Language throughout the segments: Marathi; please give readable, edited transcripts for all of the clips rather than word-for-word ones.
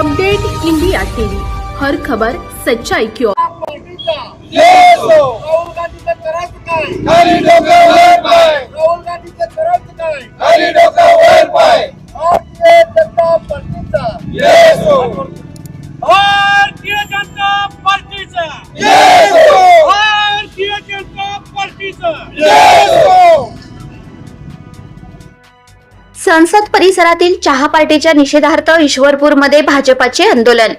अपडेट इंडिया टीवी, हर खबर सच्चाई की ओर। राहुल गांधीचं करायचं काय? खाली डोकं वर पाय, राहुल गांधीचं करायचं काय? खाली डोकं वर पाय. भारतीय जनता पार्टीचा Yes हो, भारतीय जनता पार्टीचा yes हो, भारतीय जनता पार्टीचा yes हो. संसद परिसरातील चहा पार्टीच्या निषेधार्थ ईश्वरपूरमध्ये भाजपाचे आंदोलन।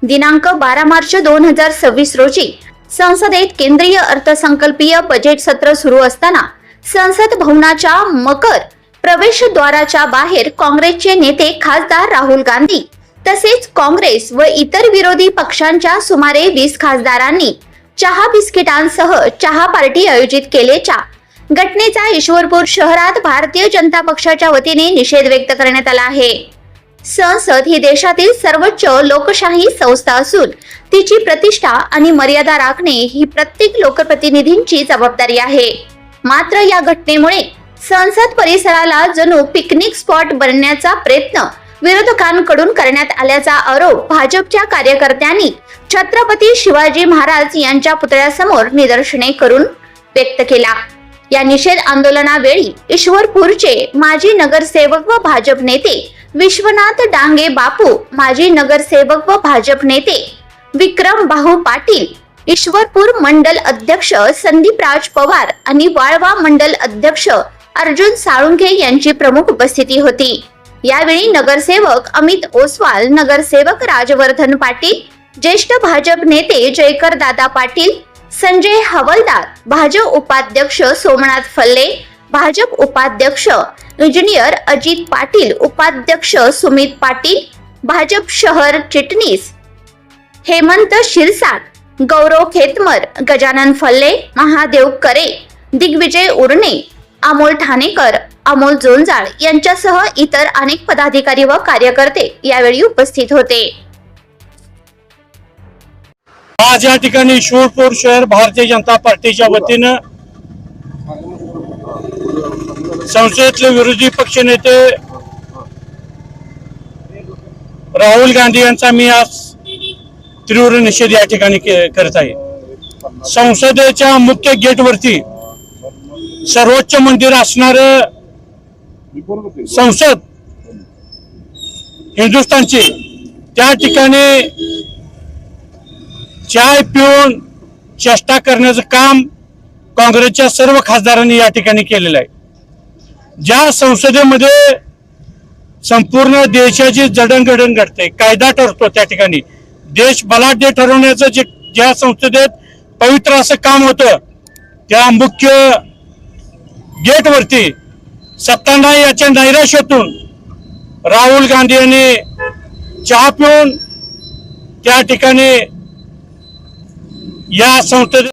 दिनांक 12 मार्च 2026 रोजी संसदेत केंद्रीय अर्थसंकल्पीय बजेट सत्र सुरू असताना संसद भवनाच्या मकर प्रवेशद्वाराच्या बाहेर काँग्रेसचे नेते खासदार राहुल गांधी तसेच काँग्रेस व इतर विरोधी पक्षांच्या सुमारे 20 खासदारांनी चहा बिस्किटांसह चहा पार्टी आयोजित केल्याच्या घटनेचा ईश्वरपूर शहरात भारतीय जनता पक्षाच्या वतीने निषेध व्यक्त करण्यात आला आहे। संसद ही देशातील सर्वोच्च लोकशाही संस्था असून तिची प्रतिष्ठा आणि मर्यादा राखणे ही प्रत्येक लोकप्रतिनिधींची जबाबदारी आहे। मात्र या घटनेमुळे संसद परिसराला जणू पिकनिक स्पॉट बनण्याचा प्रयत्न विरोधकांकडून करण्यात आल्याचा आरोप भाजपच्या कार्यकर्त्यांनी छत्रपती शिवाजी महाराज यांच्या पुतळ्यासमोर निदर्शने करून व्यक्त केला। या निषेध आंदोलनावेळी ईश्वरपूरचे माजी नगरसेवक व भाजप नेते विश्वनाथ डांगे बापू, माजी नगरसेवक व भाजप नेते विक्रम भाऊ पाटील, ईश्वरपूर मंडल अध्यक्ष संदीपराज पवार आणि वाळवा मंडल अध्यक्ष अर्जुन साळुंखे यांची प्रमुख उपस्थिती होती। यावेळी नगरसेवक अमित ओसवाल, नगरसेवक राजवर्धन पाटील, ज्येष्ठ भाजप नेते जयकर दादा पाटील, संजय हवलदार, भाजप उपाध्यक्ष सोमनाथ फल्ले, भाजप उपाध्यक्ष इंजिनियर अजित पाटील, उपाध्यक्ष सुमित पाटील, भाजप शहर चिटणीस हेमंत शिरसाट, गौरव खेतमर, गजानन फल्ले, महादेव करे, दिग्विजय उर्णे, अमोल ठाणेकर, अमोल जोंजाळ यांच्यासह इतर अनेक पदाधिकारी व कार्यकर्ते यावेळी उपस्थित होते। आज या ठिकाणी ईश्वरपूर शहर भारतीय जनता पार्टीच्या वतीनं संसदेतले विरोधी पक्षनेते राहुल गांधी यांचा मी आज तीव्र निषेध या ठिकाणी करत आहे। संसदेच्या मुख्य गेटवरती सर्वोच्च मंदिर असणार संसद हिंदुस्थानची, त्या ठिकाणी चाय पिऊन चेष्टा करण्याचं काम काँग्रेसच्या सर्व खासदारांनी या ठिकाणी केलेलं आहे। ज्या संसदेमध्ये संपूर्ण देशाची जडणघडण घडते, कायदा ठरतो, त्या ठिकाणी देश बलाढ्य ठरवण्याचं ज्या संसदेत पवित्र असं काम होतं, त्या मुख्य गेटवरती सत्ताधारी याच्या नैराश्यातून राहुल गांधी यांनी चहा पिऊन त्या ठिकाणी या संसदेत